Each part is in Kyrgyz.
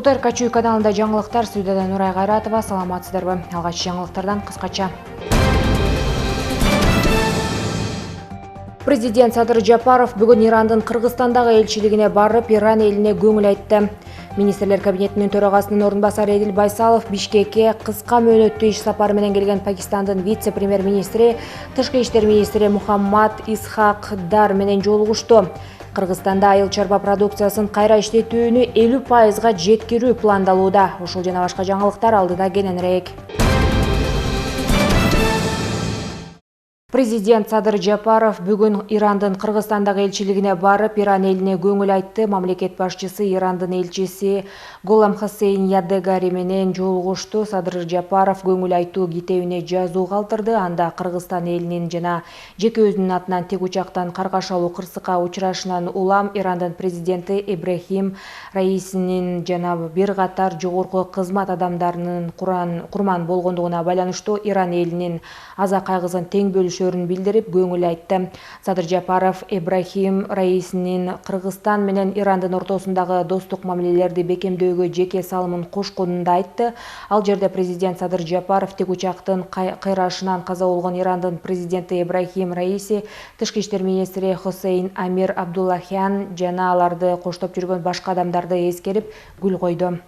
УТР-Качуй каналында жаңылыктар, студияда Нурай Кайратова. Саламатсыздарбы? Алгач жаңылыктардан кыскача. Президент Садыр Жапаров бүгін Ирандын Кыргызстандагы элчилигине барып, Иран элине көңүл айтты. Министрлер кабинетинин төрагасынын орунбасары Эдил Байсалов Бишкекке кыска мөөнөттүү иш сапары менен келген Пакистандын вице-премьер-министри, тышкы иштер министри Мухаммад Исхак Дар менен жолугушту. Кыргызстанда айыл чарба продукциясын кайра иштетүүнү 50%га жеткирүү пландалууда. Ушул жана башка жаңылыктар алдыда кененирээк. Президент Садыр Жапаров бүгүн Ирандын Кыргызстандагы элчилигине барып, Иран элине көңүл айтты. Мамлекет башчысы Ирандын элчиси Голам Хасейн Ядегари менен жолугушту. Садыр Жапаров көңүл айтуу китебине жазуу калтырды. Анда Кыргызстан элинин жана жеке өзүнүн атынан тек учактан каргашалуу кырсыкка учурашынан улам Ирандын президенти Ибрахим Раисинин жана бир катар жогорку кызмат адамдарынын курман болгондугуна байланыштуу Иран элинин аза кайгысын тең бөлүшөрүн билдирип көңүл айтты. Садыр Жапаров Ибрахим Раисинин Кыргызстан менен Ирандын ортосундагы достук мамилелерди бекемдөөгө жеке салымын кошконун да айтты. Ал жерде президент Садыр Жапаров тек учактын кыйрашынан каза болгон Ирандын президенти Ибрахим Раиси, тышкы иштер министри Хосейн Амир Абдуллахян жана аларды коштоп жүргөн башка адамдарды эскерип гүл койду.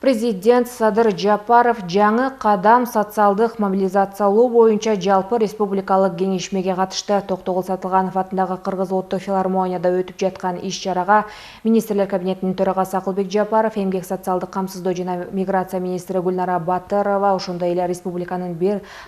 Президент Садыр Жапаров жаңы кадам социалдык мобилизациялоо боюнча жалпы республикалык кеңешмеге катышты. Токтогул Сатылганов атындагы Кыргыз улуттук филармонияда өтүп жаткан иш-чарага министрлер кабинетинин төрагасы Акылбек Жапаров, эмгек социалдык камсыздоо жана миграция министри Гүлнара Батырова, ошондой эле республиканын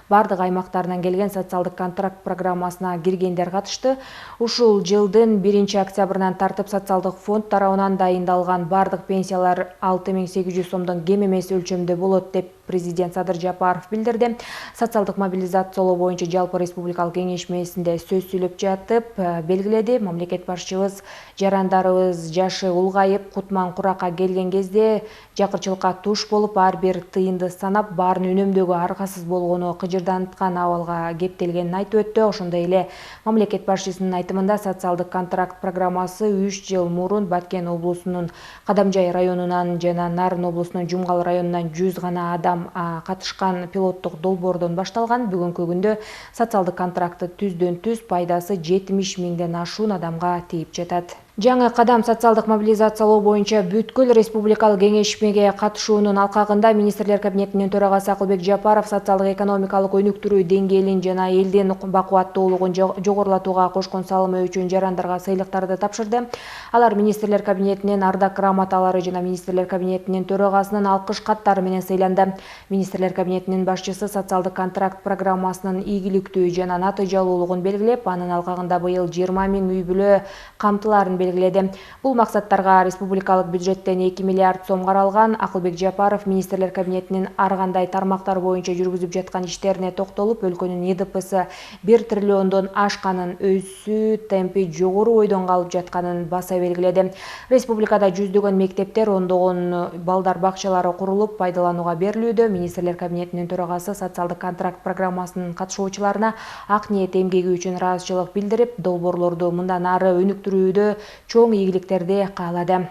бардык аймактарынан келген социалдык контракт программасына киргендер катышты. Ушул жылдын 1-октябрынан тартып социалдык фонд тарабынан дайындалган бардык пенсиялар 6800 сом кем эмес өлчөмдө болот деп президент Садыр Жапаров билдирди. Социалдык мобилизациялоо боюнча жалпы республикалык кеңешмесинде сөз сүйлөп жатып белгиледи. Мамлекет башчыбыз жарандарыбыз жашы улгайып, кутман-куракка келген кезде жакырчылыкка туш болуп, ар бир тыйынды санап, баарын үнөмдөөгө аргасыз болгону кыжырданткан абалга кептелгенин айтып өттү. Ошондой эле мамлекет башчысынын айтымында социалдык контракт программасы 3 жыл мурун Баткен облусунун Кадамжай районунан жана Нарын облусунун Жумгал районунан 100 гана адам катышкан пилоттук долбоордон башталган. Бүгүнкү күндө социалдык контрактты түздөн түз пайдасы 70 миңден ашуун адамга тийип жатат. Жаңы кадам социалдык мобилизациялоо боюнча бүткүл республикалык кеңешмеге катышуунун алкагында министрлер кабинетинин төрагасы Акылбек Жапаров социалдык экономикалык өнүктүрүү деңгээлин жана элдин бакубаттуулугун жогорулатууга кошкон салымы үчүн жарандарга сыйлыктарды тапшырды. Алар министрлер кабинетинин ардак грамоталары жана министрлер кабинетинин төрагасынын алкыш каттары менен сыйланды. Министрлер кабинетинин башчысы социалдык контракт программасынын ийгиликтүү жана натыйжалуулугун белгилеп, анын алкагында быйыл 20 миң үй бүлө камтыларын белгиледи. Бул максаттарга республикалык бюджеттен 2 миллиард сом каралган. Акылбек Жапаров министрлер кабинетинин ар кандай тармактар боюнча жүргүзүп жаткан иштерине токтолуп, өлкөнүн ИДПсы 1 триллиондон ашканын, өсүү темпи жогору бойдон калып жатканын баса белгиледи. Республикада жүздөгөн мектептер, ондогон балдар бакчалары курулуп, пайдаланууга берилүүдө. Министрлер кабинетинин төрагасы социалдык контракт программасынын катышуучуларына ак ниет эмгеги үчүн ыраазычылык билдирип, долбоорлорду мындан ары өнүктүрүүдө чоң ийгиликтерди каалады.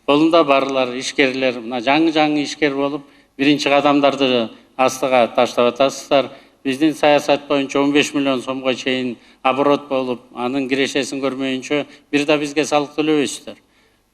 Колунда барлар ишкерлер, мына жаңы ишкер болуп, биринчи кадамдарды астыга таштап атасыздар. Биздин саясат боюнча 15 миллион сомго чейин оборот болуп, анын кирешесин көрмөйүнчө бир да бизге салык төлөбөйсүздөр.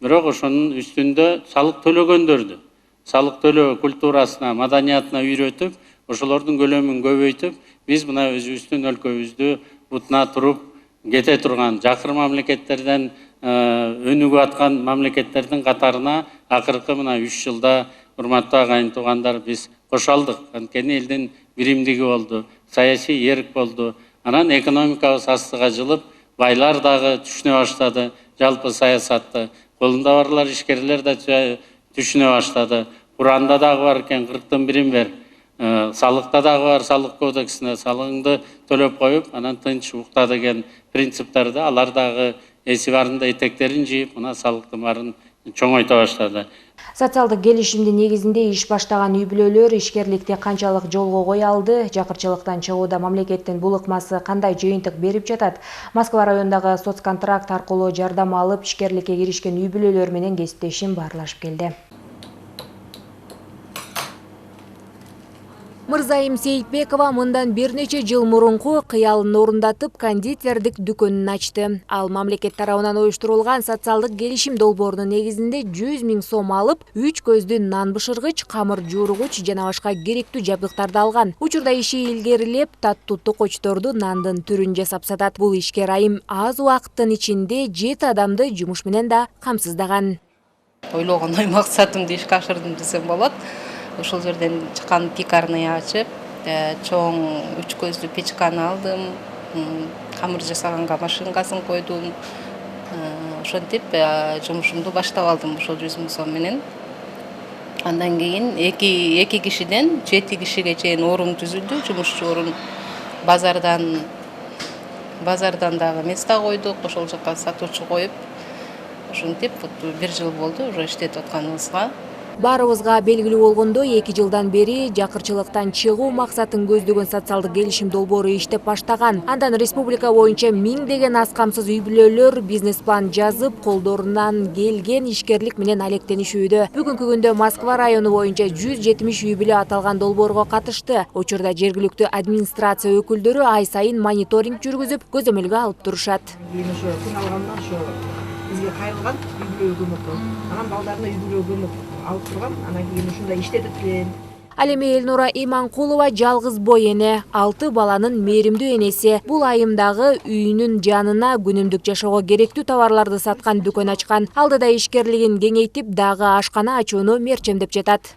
Бирок ошонун үстүндө салык төлөгөндөрдү, салык төлөө культурасына, маданиятына үйрөтүп, ошолордун көлөмүн көбөйтүп, биз мына өзүбүздүн өлкөбүздү бутуна туруп кете турган жакыр мамлекеттерден өнүгүп аткан мамлекеттердин катарына акыркы мына 3 жылда урматтуу агайын туугандар биз кошолдук. Анткени элдин биримдиги болду, саясий эрк болду. Анан экономикабыз астыга жылып, байлар дагы түшүнө баштады жалпы саясатты. Колунда барлар ишкерлер да түшүнө баштады. Куранда дагы бар экен 40тын бирин бер. Салыкта дагы бар, салык кодексине салыгыңды төлөп коюп, анан тынч укта деген принциптарды алар дагы эси барында этектерин жийип, мына салыктын баарын чоңойто баштады. Социалдык келишимдин негизинде иш баштаган үй-бүлөлөр ишкерликти канчалык жолго кое алды, жакырчылыктан чыгууда мамлекеттин бул ыкмасы кандай жыйынтык берип жатат? Москва районундагы соцконтракт аркылуу жардам алып ишкерликке киришкен үй-бүлөлөр менен кесиптешим баарлашып келди. Мырзайым Сейитбекова мындан бир нече жыл мурунку кыялын орундатып кондитердик дүкөнүн ачты. Ал мамлекет тарабынан уюштурулган социалдык келишим долбоорунун негизинде 100 000 сом алып, 3 көздүү нан бышыргыч, камыр жууругуч жана башка керектүү жабдыктарды алган. Учурда иши илгерилеп, таттуу токочторду нандын түрүн жасап сатат. Бул ишкер айым аз убакыттын ичинде 7 адамды жумуш менен да камсыздаган. Ойлогон ой максатымды ишке ашырдым десем болот. Ошол жерден чыккан пекарня ачып, чоң 3 көздүү печканы алдым, камыр жасаганга машинкасын койдум. Ошентип жумушумду баштап алдым ошол 100 000 сом менен. Андан кийин 2 кишиден 7 кишиге чейин орун түзүлдү, жумушчу орун. Базардан дагы место койдук, ошол жака сатуучу коюп. Ошентип 1 жыл болду уже иштетип атканыбызга. Баарыбызга белгилүү болгондой, 2 жылдан бери жакырчылыктан чыгуу максатын көздөгөн социалдык келишим долбоору иштеп баштаган. Андан республика боюнча миңдеген аз камсыз үй-бүлөлөр бизнес-план жазып, колдорунан келген ишкерлик менен алектенишүүдө. Бүгүнкү күндө Москва району боюнча 170 үй-бүлө аталган долбоорго катышты. Учурда жергиликтүү администрация өкүлдөрү ай сайын мониторинг жүргүзүп, көзөмөлгө алып турушат. Бизге кайрылган үй-бүлө көмөккө. Анан балдарына үй-бүлө көмөк алып тургам, анан кийин ушундай иштетиптен. Ал эми Элнура Иманкулова жалгыз бой эне, 6 баланын мээримдүү энеси. Бул айымдагы үйүнүн жанына күнүмдүк жашоого керектүү товарларды саткан дүкөн ачкан. Алдыда ишкерлигин кеңейтип, дагы ашкана ачууну мерчемдеп жатат.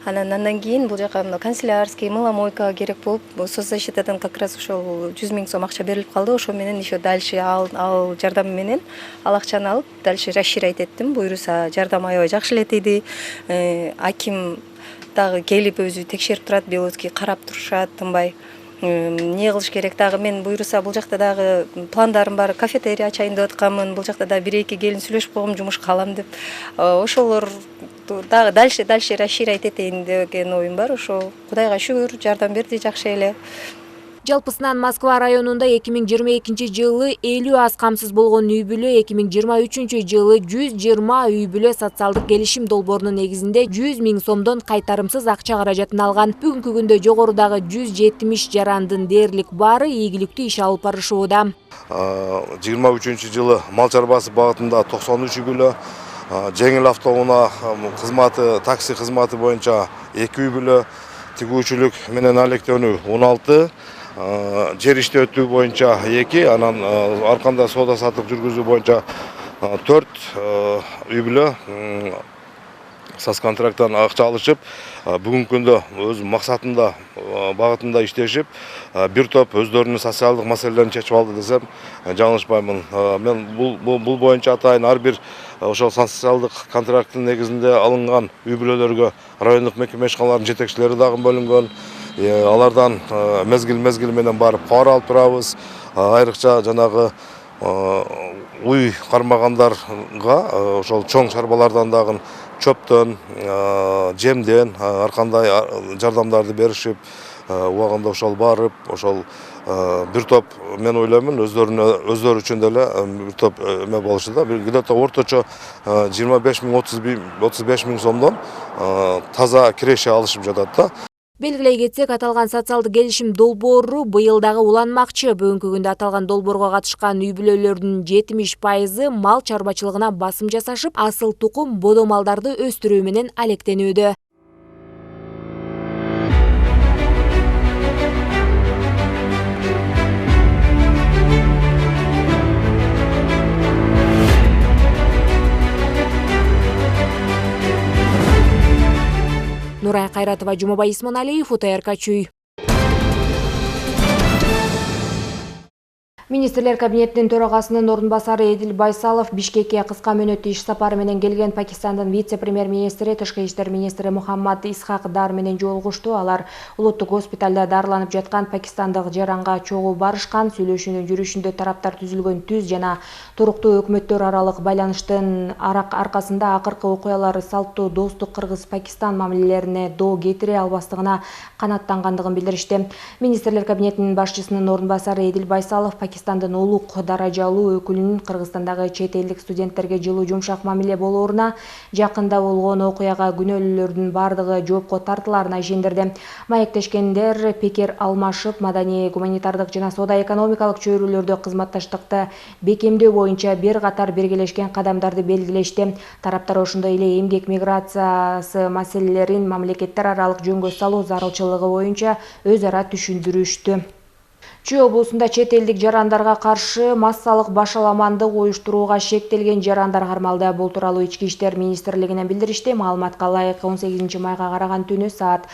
Андан кийин бул жака канцелярский, мыломойка керек болуп, соцзащитадан как раз ошол 100 000 сом акча берилип калды. Ошо менен еще дальше ал жардам менен ал акчаны алып, дальше расширять эттим. Буюрса жардам аябай жакшы эле тийди. Аким дагы келип өзү текшерип турат, белоски карап турушат, тынбай. Не кылыш керек дагы, мен буюрса бул жакта дагы пландарым бар, кафетерий ачайын деп атканмын. Бул жакта да 1-2 келин сүйлөшүп койгом, жумушка алам деп. Ошолор дагы дальше расширять этейин деген оюм бар. Ошо Кудайга шүгүр, жардам берди жакшы эле. Жалпысынан Москва районунда 2022 жылы 50 аз камсыз болгон үй-бүлө, 2023 жылы 120 үй-бүлө социалдык келишим долбоорунун негизинде 100 000 сомдон кайтарымсыз акча каражатын алган. Бүгүнкү күндө жогорудагы 170 жарандын дээрлик баары ийгиликтүү иш алып барышууда. 23 жылы мал чарбасы багытында 93 үй-бүлө, жеңил автоунаа кызматы, такси кызматы боюнча 2 үй-бүлө, тигүүчүлүк менен алектенүү 16, жер иштетүү боюнча 2, анан арканда соода сатып жүргүзүү боюнча 4 үй-бүлө соцконтракттан акча алышып, бүгүнкү күндө өз максатында, багытында иштешип, бир топ өздөрүнүн социалдык маселелерин чечип алды десем жаңылышпаймын. Мен бул боюнча атайын ар бир ошол социалдык контракттын негизинде алынган үй-бүлөлөргө райондук мекеме ишканаларынын жетекчилери дагы бөлүнгөн. Алардан мезгил менен барып кабар алып турабыз. Айрыкча жанагы уй кармагандарга ошол чоң чарбалардан дагы чөптөн, жемден ар кандай жардамдарды беришип, убагында ошол барып, ошол бир топ, мен ойлоймун, өздөрү үчүн деле бир топ эме болушу да, где-то орточо 25 000, 35 000 сомдон таза киреше алышып жатат да. Белгилей кетсек, аталган социалдык келишим долбоору быйыл дагы уланмакчы. Бүгүнкү күндө аталган долбоорго катышкан үй-бүлөлөрдүн 70% мал чарбачылыгына басым жасашып, асыл тукум бодо малдарды өстүрүү менен алектенүүдө. Нурай Кайратова, Жумабай Исманалиев, УТРК Чүй. Министрлер кабинетинин төрагасынын ордун басары Эдил Байсалов Бишкекке кыска мөөнөттүү иш сапары менен келген Пакистандын вице-премьер-министри, тышкы иштер министри Мухаммад Исхак Дар менен жолугушту. Алар улуттук госпиталда дарыланып жаткан пакистандык жаранга чогуу барышкан. Сүйлөшүүнүн жүрүшүндө тараптар түзүлгөн түз жана туруктуу өкмөттөр аралык байланыштын аркасында акыркы окуялар салттуу достук Кыргыз-Пакистан мамилелерине доо кетире албастыгына канааттангандыгын билдиришти. Министрлер кабинетинин башчысынын ордун басары Эдил Байсалов Пакистандын улук даражалуу өкүлүнүн Кыргызстандагы чет элдик студенттерге жылуу жумшак мамиле болооруна, жакында болгон окуяга күнөөлүүлөрдүн бардыгы жоопко тартылаарына ишендирди. Маектешкендер пикир алмашып, маданий, гуманитардык жана соода-экономикалык чөйрөлөрдө кызматташтыкты бекемдөө боюнча бир катар биргелешкен кадамдарды белгилешти. Тараптар ошондой эле эмгек миграциясы маселелерин мамлекеттер аралык жөнгө салуу зарылчылыгы боюнча өз ара түшүндүрүштү. Чүй облусунда чет элдик жарандарга каршы массалык башаламандык уюштурууга шектелген жарандар кармалды. Бул тууралуу Ички иштер министрлигинен билдиришти. Маалыматка ылайык 18 майга караган түнү саат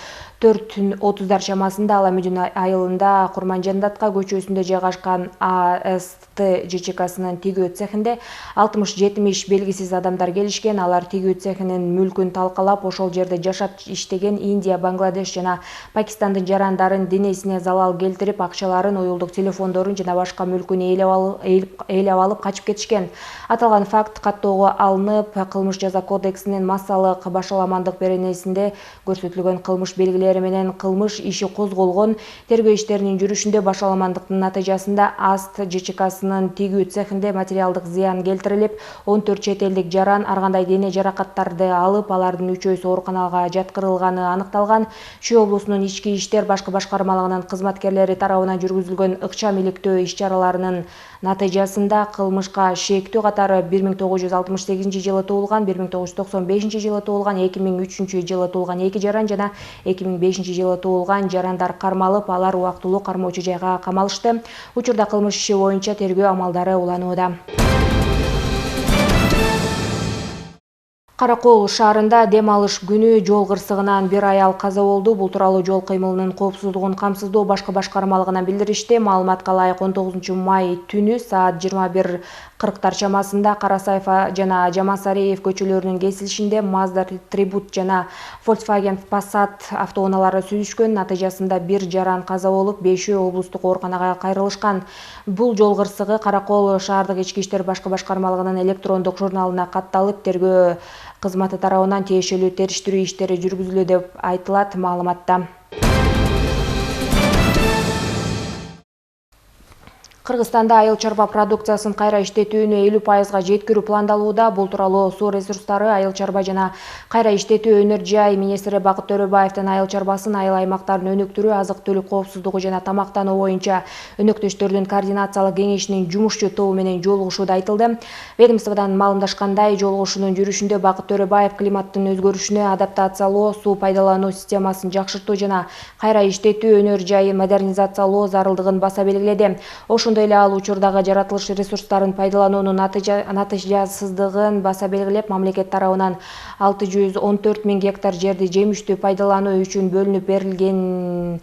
4:30 чамасында Аламүдүн айылында Курманжандатка көчөсүндө жайгашкан АСТ ЖЧКсынын тигүү цехинде 60-70 белгисиз адамдар келишкен. Алар тигүү цехинин мүлкүн талкалап, ошол жерде жашап иштеген Индия, Бангладеш жана Пакистандын жарандарын денесине залал келтирип, акчаларын, уюлдук телефондорун жана башка мүлкүн ээлеп алып качып кетишкен. Аталган факт каттоого алынып, кылмыш жаза кодексинин массалык башаламандык беренесинде көрсөтүлгөн кылмыш белгилери менен кылмыш иши козголгон. Тергөө иштеринин жүрүшүндө башаламандыктын натыйжасында АСТ ЖЧКсынын тигүү цехинде материалдык зыян келтирилип, 14 чет элдик жаран ар кандай дене жаракаттарды алып, алардын 3-өсү ооруканага жаткырылганы аныкталган. Чүй облусунун ички иштер башкы башкармалыгынын кызматкерлери тарабынан жүргүзүлгөн ыкчам иликтөө иш-чараларынын натыйжасында кылмышка шектүү катары 1968 жылы туулган, 1995 жылы туулган, 2003 жылы туулган 2 жаран жана 2005 жылы туулган жарандар кармалып, алар убактылуу кармоочу жайга камалышты. Учурда кылмыш иши боюнча тергөө амалдары уланууда. Каракол шаарында дем алыш күнү жол кырсыгынан бир аял каза болду. Бул тууралуу жол кыймылынын коопсуздугун камсыздоо башкы башкармалыгынан билдиришти. Маалыматка ылайык 19 май түнү саат 21:40 чамасында Карасаев жана Жамансариев көчөлөрүнүн кесилишинде Mazda Tribute жана Volkswagen Passat автоунаалары сүзүшкөн. Натыйжасында бир жаран каза болуп, 5 облустук ооруканага кайрылышкан. Бул жол кырсыгы Каракол шаардык ички иштер башкы башкармалыгынын электрондук журналына катталып, тергөө кызматы тарабынан тиешелүү териштирүү иштери жүргүзүлүүдө деп айтылат маалыматта. Кыргызстанда айыл чарба продукциясын кайра иштетүүнү 50%га жеткирүү пландалууда. Бул тууралуу суу ресурстары, айыл чарба жана кайра иштетүү өнөр жай министри Бакыт Төрөбаевдин айыл чарбасын айыл аймактарын өнүктүрүү, азык-түлүк коопсуздугу жана тамактануу боюнча өнөктөштөрдүн координациялык кеңешинин жумушчу тобу менен жолугушууда айтылды. Ведомстводан маалымдашкандай, жолугушуунун жүрүшүндө Бакыт Төрөбаев климаттын өзгөрүшүнө адаптациялоо, суу пайдалануу системасын жакшыртуу жана кайра иштетүү өнөр жайын модернизациялоо зарылдыгын баса белгиледи. Ошондой эле ал учурдагы жаратылыш ресурстарын пайдалануунун натыйжасыздыгын баса белгилеп, мамлекет тарабынан 614 000 гектар жерди жемиштүү пайдалануу үчүн бөлүнүп берилген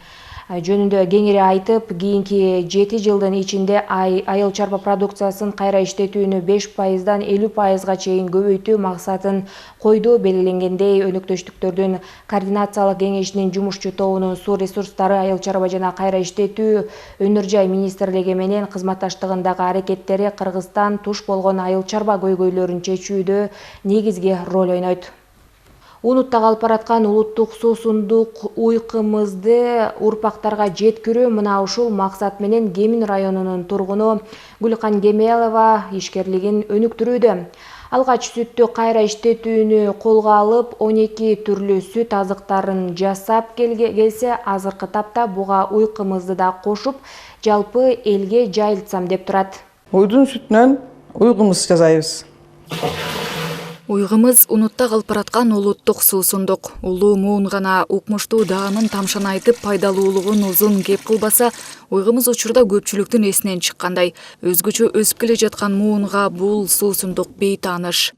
жөнүндө кеңири айтып, кийинки 7 жылдын ичинде айыл чарба продукциясын кайра иштетүүнү 5%дан 50%га чейин көбөйтүү максатын койду. Белгиленгендей, өнөктөштүктөрдүн координациялык кеңешинин жумушчу тобунун суу ресурстары, айыл чарба жана кайра иштетүү өнөр жай министрлиги менен кызматташтыгындагы аракеттери Кыргызстан туш болгон айыл чарба көйгөйлөрүн чечүүдө негизги роль ойнойт. Унутта калып бараткан улуттук суусундук уйкымызды урпактарга жеткирүү, мына ушул максат менен Кемин районунун тургуну Гүлкан Кемелова ишкерлигин өнүктүрүүдө. Алгач сүттү кайра иштетүүнү колго алып, 12 түрлүү сүт азыктарын жасап келсе, азыркы тапта буга уйкымызды да кошуп, жалпы элге жайылтсам деп турат. Уйдун сүтүнөн уйкумуз жасайбыз. Уйгымыз унутта калып бараткан улуттук суусундук. Улуу муун гана укмуштуу даамын тамшан айтып, пайдалуулугун узун кеп кылбаса, уйгымыз учурда көпчүлүктүн эсинен чыккандай. Өзгөчө өсүп келе жаткан муунга бул суусундук бейтааныш.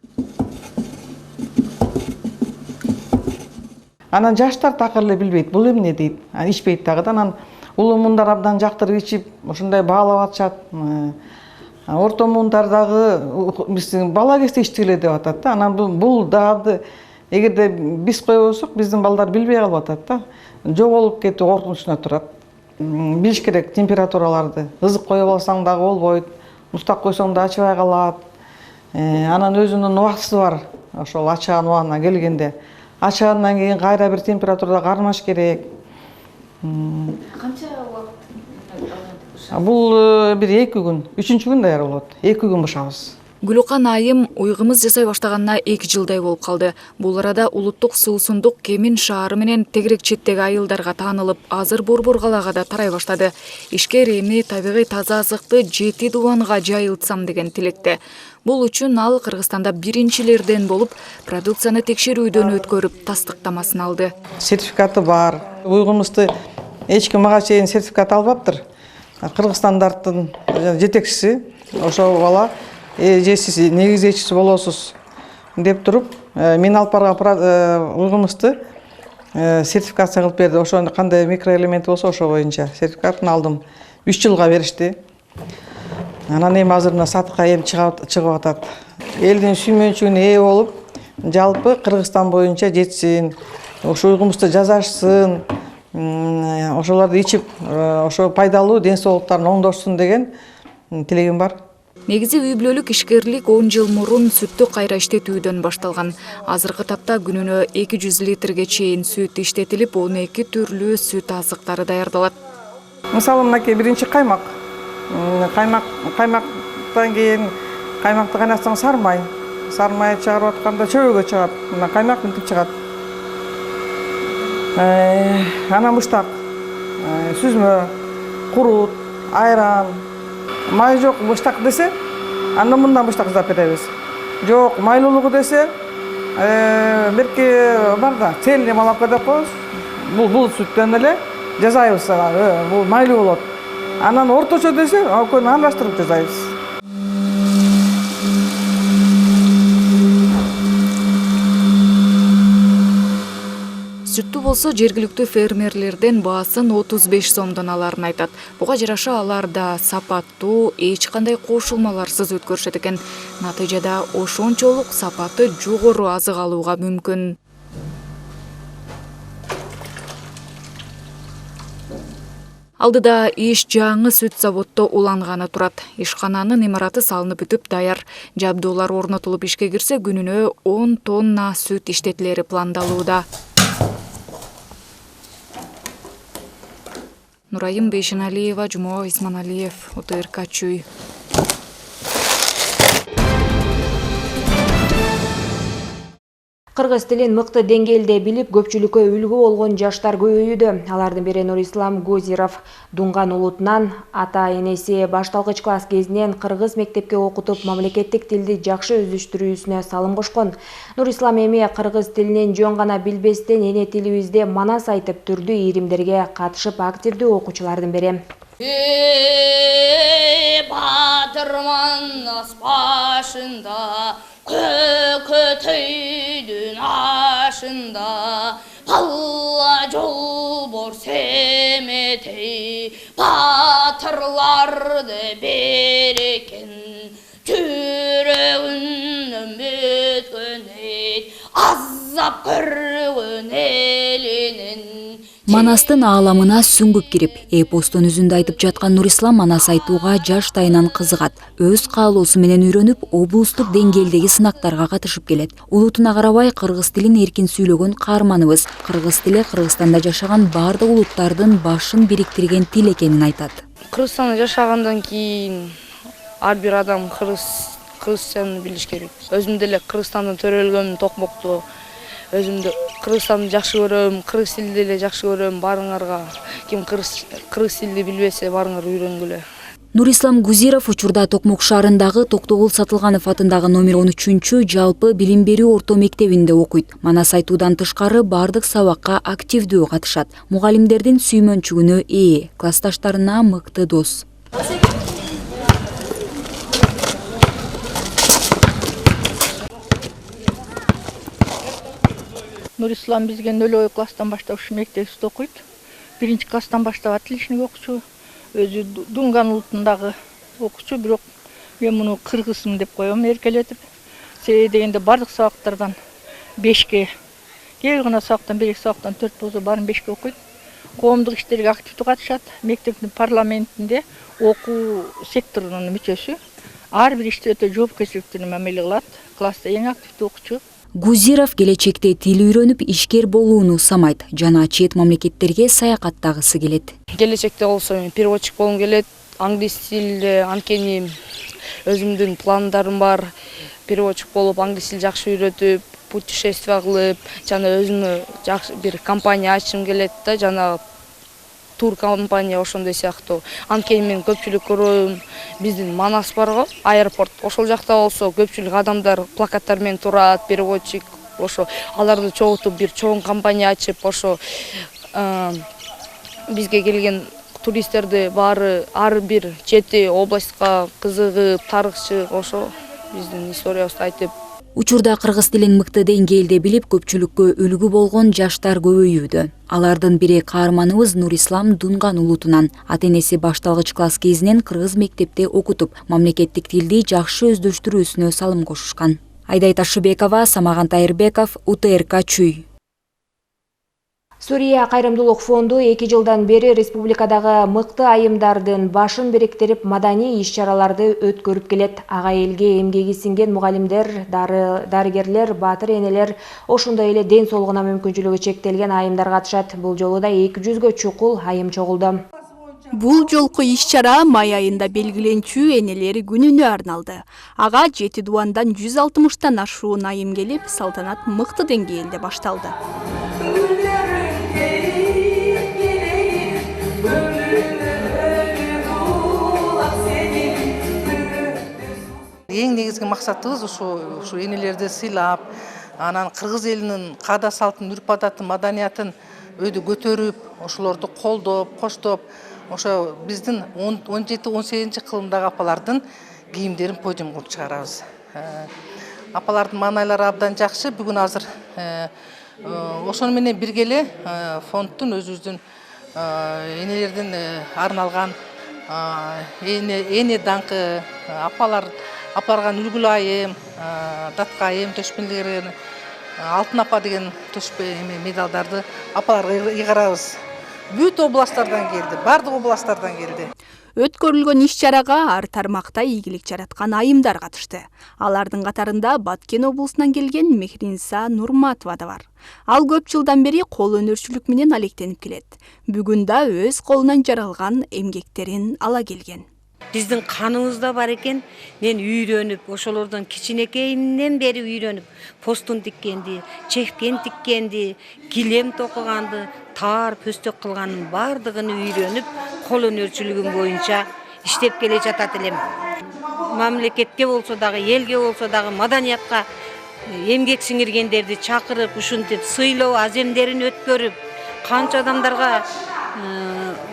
Анан жаштар такыр эле билбейт, бул эмне дейт. Ичпейт дагы да, анан Улуу муундар абдан жактырып ичип, ушундай баалап атышат. Орто муундар дагы биздин бала кезде ичтик эле деп атат да. Анан бул даабды эгерде биз койбосок, биздин балдар билбей калып атат да. Жоголуп кетүү коркунучуна турат. Билиш керек температураларды. Ызык коюп алсаң дагы болбойт. Муздак койсоң да ачыбай калат. Анан өзүнүн убактысы бар. Ошол ачыган убагына келгенде. Ачыгандан кийин кайра бир температурада кармаш керек. Канча убакыт? Бул бир 2 күн, 3-чү күн даяр болот. 2 күн бышабыз. Гүлөкан айым уйгумуз жасай баштаганына 2 жылдай болуп калды. Бул арада улуттук суусундук Кемин шаары менен тегерек четтеги айылдарга таанылып, азыр Борбор калаага да тарай баштады. Ишкер эми табигый таза азыкты 7 дубанга жайылтсам деген тилекте. Бул үчүн ал Кыргызстанда биринчилерден болуп, продукцияны текшерүүдөн өткөрүп, тастыктамасын алды. Сертификаты бар. Уйгумузду эч ким мага чейин сертификат албаптыр. Кыргызстандардын жетекчиси ошол бала сиз негиз эчиси болосуз деп туруп, мен алып барган уйгумузду сертификация кылып берди. Ошо кандай микроэлементи болсо ошо боюнча сертификатын алдым. 3 жылга беришти. Анан эми азыр мына сатыкка эми чыгып атат. Элдин сүймөнчүгүнө ээ болуп, жалпы Кыргызстан боюнча жетсин, ошо уйгумузду жасашсын, ошолорду ичип, ошо пайдалуу ден соолуктарын оңдошсун деген тилегим бар. Негизи үй бүлөлүк ишкерлик 10 жыл мурун сүттү кайра иштетүүдөн башталган. Азыркы тапта күнүнө 200 литрге чейин сүт иштетилип, 12 түрлүү сүт азыктары даярдалат. Мисалы, мынакей биринчи каймак. Каймактан кийин каймакты кайнатсаң сармай. Сармай чыгарып атканда чөбөгө чыгат. Мына каймак мынтип чыгат. Анан муштак, сүзмө, курут, айран, май жок муштак десе, андан мындан муштак жасап беребиз. Жок, майлуулугу десе, берки бар да, цельный молоко деп коебуз. Бул сүттөн эле жасайбыз, бул майлуу болот. Анан орточо десе, экөөнү аралаштырып жасайбыз. Сүттү болсо жергиликтүү фермерлерден баасын 35 сомдон аларын айтат. Буга жараша алар да сапаттуу, эч кандай кошулмаларсыз өткөрүшөт экен. Натыйжада ошончолук сапаты жогору азык алууга мүмкүн. Алдыда иш жаңы сүт заводдо уланганы турат. Ишкананын имараты салынып бүтүп даяр. Жабдуулар орнотулуп ишке кирсе, күнүнө 10 тонна сүт иштетилери пландалууда. Нурайым Бейшеналиева, Жумоо Исманалиев, УТРК Чүй. Кыргыз тилин мыкты деңгээлде билип, көпчүлүккө үлгү болгон жаштар көбөйүүдө. Алардын бири Нурислам Гузиров. Дунган улутунан ата-энеси башталгыч класс кезинен кыргыз мектепке окутуп, мамлекеттик тилди жакшы өздөштүрүүсүнө салым кошкон. Нурислам эми кыргыз тилинен жөн гана билбестен эне тилибизде манас айтып, түрдүү ийримдерге катышып активдүү окуучулардын бири. Батырман ас башында, көкөтөйдүн ашында, алла жолбор семетей, батырларды берекен, жүрөгүнөн бүткөн дейт, азап көргөн элинин. Манастын ааламына сүңгүп кирип, эпостун үзүндө айтып жаткан Нурислам манас айтууга жаштайынан кызыгат. Өз каалоосу менен үйрөнүп, облустук деңгээлдеги сынактарга катышып келет. Улутуна карабай кыргыз тилин эркин сүйлөгөн каарманыбыз. Кыргыз тили Кыргызстанда жашаган бардык улуттардын башын бириктирген тил экенин айтат. Кыргызстанда жашагандан кийин ар бир адам кыргызчаны билиш керек. Өзүм деле Кыргызстанда төрөлгөм, токмокту. Өзүмдү Кыргызстанды жакшы көрөм, кыргыз тилди деле жакшы көрөм. Барыңарга ким кыргыз тилди билбесе, барыңар үйрөнгүлө. Нурислам Гузиров учурда Токмок шаарындагы Токтогул Сатылганов атындагы номер 13 жалпы билим берүү орто мектебинде окуйт. Манас айтуудан тышкары бардык сабакка активдүү катышат. Мугалимдердин сүймөнчүгүнө ээ, классташтарына мыкты дос. Нурислам бизге 0 класстан баштап ушу мектебибизде окуйт. биринчи класстан баштап отличный окуучу, өзү Дунган улутундагы окуучу, бирок мен муну кыргызмын деп коем эркелетип. Себеби дегенде бардык сабактардан 5ке, кээ гана сабактан 1 сабактан 4 болсо баарын 5ке окуйт. Коомдук иштерге активдүү катышат. Мектептин парламентинде окуу секторунун мүчөсү. Ар бир иште өтө жоопкерчиликтүү мамиле кылат. Класста эң активдүү окуучу. Гузиров келечекте тил үйрөнүп ишкер болууну самайт жана чет мамлекеттерге саякаттагысы келет. Келечекте болсо мен переводчик болгум келет. Англис тилде анткени өзүмдүн пландарым бар. Переводчик болуп, англис тил жакшы үйрөтүп, путешествие кылып, жана өзүмө жакшы бир компания ачкым келет да, жана тур компания ошондой сыяктуу. Анткени мен көпчүлүк көрөм, биздин Манас барго, аэропорт. Ошол жакта болсо көпчүлүк адамдар плакаттар менен турат, переводчик, ошо аларды чогултуп бир чоң компания ачып, ошо бизге келген туристтерди баары ар бир чети областка кызыгып, тарыхчы, ошо биздин историябызды айтып. Учурда кыргыз тилин мыкты деңгээлде билип, көпчүлүккө үлгү болгон жаштар көбөйүүдө. Алардын бири каарманыбыз Нурислам Дунган улутунан. Ата-энеси башталгыч класс кезинен кыргыз мектепте окутуп, мамлекеттик тилди жакшы өздөштүрүүсүнө салым кошушкан. Айдай Ташыбекова, Самаган Тайырбеков, УТРК Чүй. Сурия кайрымдуулук фонду 2 жылдан бери республикадагы мыкты айымдардын башын бириктирип маданий иш-чараларды өткөрүп келет. Ага элге эмгеги сиңген мугалимдер, дарыгерлер, баатыр энелер, ошондой эле ден соолугуна мүмкүнчүлүгү чектелген айымдар катышат. Бул жолу да 200гө чукул айым чогулду. Бул жолку иш-чара май айында белгиленчү энелер күнүнө арналды. Ага 7 дубандан 160тан ашуун айым келип, салтанат мыкты деңгээлде башталды. Эң негизги максатыбыз ушу энелерди сыйлап, анан кыргыз элинин каада салтын, үрп-адатын, маданиятын өйдө көтөрүп, ошолорду колдоп, коштоп, ошо биздин 17-18 кылымдагы апалардын кийимдерин подиум кылып чыгарабыз. Апалардын маанайлары абдан жакшы. Бүгүн азыр ошону менен бирге эле фонддун өзүбүздүн энелердин арналган эне даңкы апаларга үлгүлүү айым, датка айым төшпөлөрүн, алтын апа деген медалдарды апаларга ыйгарабыз. Бүт областтардан келди, бардык областтардан келди. Өткөрүлгөн иш-чарага ар тармакта ийгилик жараткан айымдар катышты. Алардын катарында Баткен облусунан келген Мехринса Нурматова да бар. Ал көп жылдан бери кол өнөрчүлүк менен алектенип келет. Бүгүн да өз колунан жаралган эмгектерин ала келген. Биздин каныбызда бар экен, мен үйрөнүп, ошолордон кичинекейимден бери үйрөнүп, постун тиккенди, чекпен тиккенди, килем токуганды, таар, пөстөк кылганын бардыгын үйрөнүп, кол өнөрчүлүгүм боюнча иштеп келе жатат элем. Мамлекетке болсо дагы, элге болсо дагы маданиятка эмгек сиңиргендерди чакырып, ушинтип сыйлоо аземдерин өткөрүп, канча адамдарга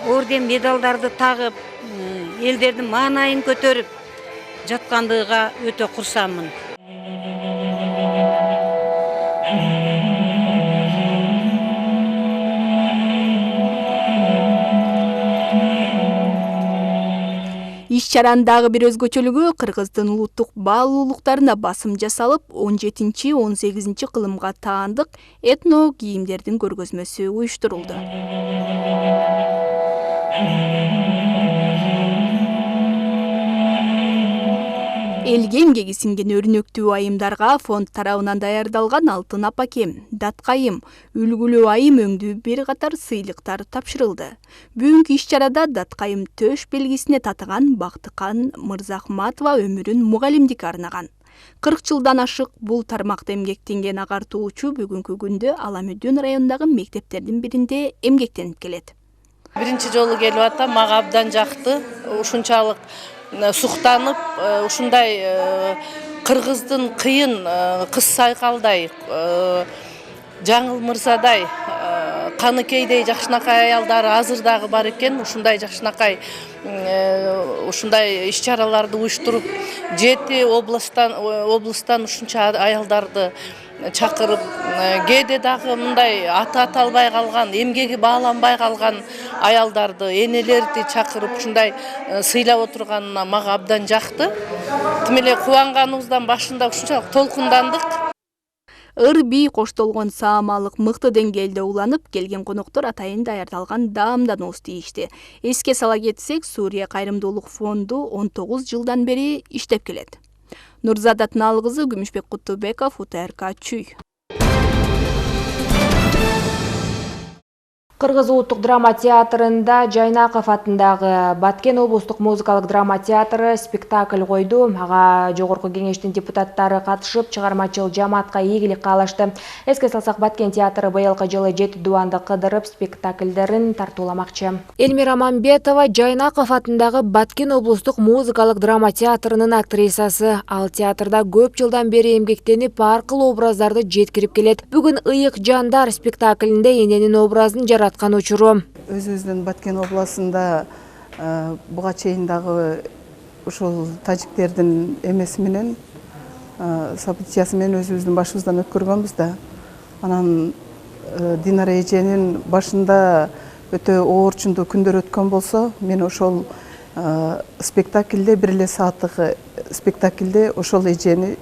орден медалдарды тагып, элдердин маанайын көтөрүп жаткандыгыга өтө курсанмын. Иш-чаранын дагы бир өзгөчөлүгү кыргыздын улуттук баалуулуктарына басым жасалып, 17-18 кылымга таандык этно кийимдердин көргөзмөсү уюштурулду. Элге эмгеги сиңген өрнөктүү айымдарга фонд тарабынан даярдалган алтын апакем, даткайым, үлгүлүү айым өңдүү бир катар сыйлыктар тапшырылды. Бүгүнкү иш-чарада даткайым төш белгисине татыган Бактыкан Мырзахматова өмүрүн мугалимдикке арнаган. 40 жылдан ашык бул тармакта эмгектенген агартуучу бүгүнкү күндө Аламүдүн районундагы мектептердин биринде эмгектенип келет. Биринчи жолу келип атам, мага абдан жакты. Ушунчалык суктанып, ушундай кыргыздын кыйын кыз сайкалдай, Жаңыл Мырзадай, Каныкейдей жакшынакай аялдары азыр дагы бар экен. Ушундай жакшынакай ушундай иш-чараларды уюштуруп, 7 областан ушунча аялдарды чакырып, кээде дагы мындай аты аталбай калган, эмгеги бааланбай калган аялдарды, энелерди чакырып ушундай сыйлап отурганына мага абдан жакты. Тим эле кубанганыбыздан башында ушунчалык толкундандык. Ыр-бий коштолгон саамалык мыкты деңгээлде уланып, келген коноктор атайын даярдалган даамдан ооз тийишти. Эске сала кетсек, Сурия кайрымдуулук фонду 19 жылдан бери иштеп келет. Нурзада Тынаалы кызы, Күмүшбек Кутубеков, УТРК Чүй. Кыргыз улуттук драма театрында Жайнаков атындагы Баткен облустук музыкалык драма театры спектакль койду. Ага жогорку кеңештин депутаттары катышып, чыгармачыл жамаатка ийгилик каалашты. Эске салсак, Баткен театры быйылкы жылы 7 дуанды кыдырып спектакльдерин тартууламакчы. Элмира Мамбетова Жайнаков атындагы Баткен облустук музыкалык драма театрынын актрисасы. Ал театрда көп жылдан бери эмгектенип, ар кыл образдарды жеткирип келет. Бүгүн Ыйык жандар спектаклинде эненин образын аткан учуру. Өзүбүздүн Баткен областында буга чейин дагы ушул тажиктердин эмеси менен событиясы менен өзүбүздүн башыбыздан өткөргөнбүз да. Анан Динара эженин башында өтө оорчундуу күндөр өткөн болсо, мен ошол спектакльде, бир эле сааттык спектакльде ошол эжени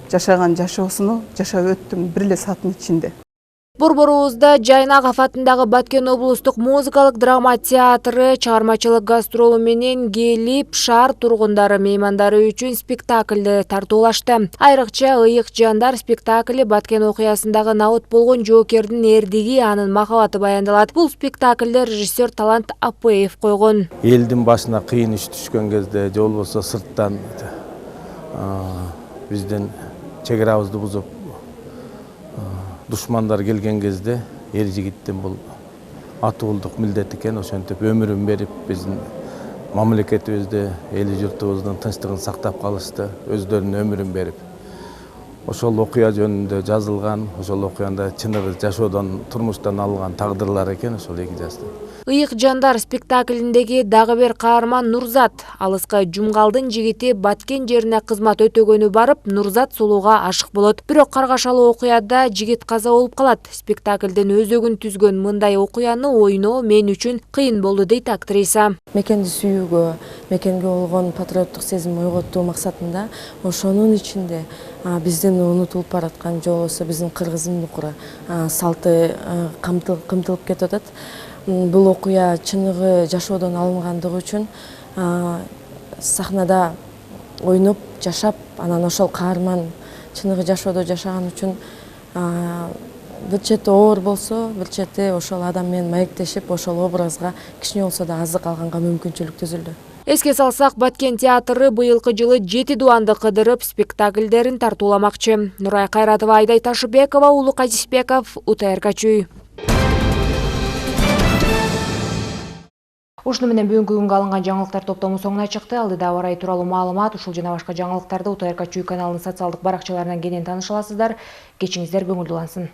жашаган жашоосуну жашап өттүм бир эле сааттын ичинде. Борборубузда Жайнаков атындагы Баткен облустук музыкалык драма театры чыгармачылык гастролу менен келип, шаар тургундары, меймандары үчүн спектакльди тартуулашты. Айрыкча Ыйык жандар спектакли Баткен окуясындагы набыт болгон жоокердин эрдиги, анын махабаты баяндалат. Бул спектакльде режиссер Талант Апыев койгон. Элдин башына кыйын иш түшкөн кезде, же болбосо сырттан биздин чек арабызды бузуп душмандар келген кезде эр жигиттин бул атуулдук милдет экен. Ошентип өмүрүн берип, биздин мамлекетибизди, эли журтубуздун тынчтыгын сактап калышты, өздөрүнүн өмүрүн берип. Ошол окуя жөнүндө жазылган, ошол окуяда чыныгы жашоодон, турмуштан алынган тагдырлар экен ошол эки жазды. Ыйык жандар спектаклиндеги дагы бир каарман Нурзат. Алыска Жумгалдын жигити Баткен жерине кызмат өтөгөнү барып, Нурзат сулууга ашык болот. Бирок каргашалуу окуяда жигит каза болуп калат. Спектаклдин өзөгүн түзгөн мындай окуяны ойноо мен үчүн кыйын болду, дейт актриса. Мекенди сүйүүгө, мекенге болгон патриоттук сезим ойготуу максатында ошонун ичинде биздин унутулуп бараткан, же болбосо биздин кыргыздын салты камтылып кетип атат. Бул окуя чыныгы жашоодон алынгандыгы үчүн сахнада ойноп, жашап, анан ошол каарман чыныгы жашоодо жашаган үчүн бир чети оор болсо, бир чети ошол адам менен маектешип, ошол образга кичине болсо да азык алганга мүмкүнчүлүк түзүлдү. Эске салсак, Баткен театры быйылкы жылы 7 дуанды кыдырып спектакльдерин тартууламакчы. Нурай Кайратова, Айдай Ташыбекова, Улуу Казисбеков, УТРК Чүй. Ушуну менен бүгүнкү күнгө алынган жаңылыктар топтому соңуна чыкты. Алдыда аба ырайы тууралуу маалымат, ушул жана башка жаңылыктарды УТРК Чүй каналынын социалдык баракчаларынан кенен тааныша аласыздар. Кечиңиздер көңүлдүү улансын.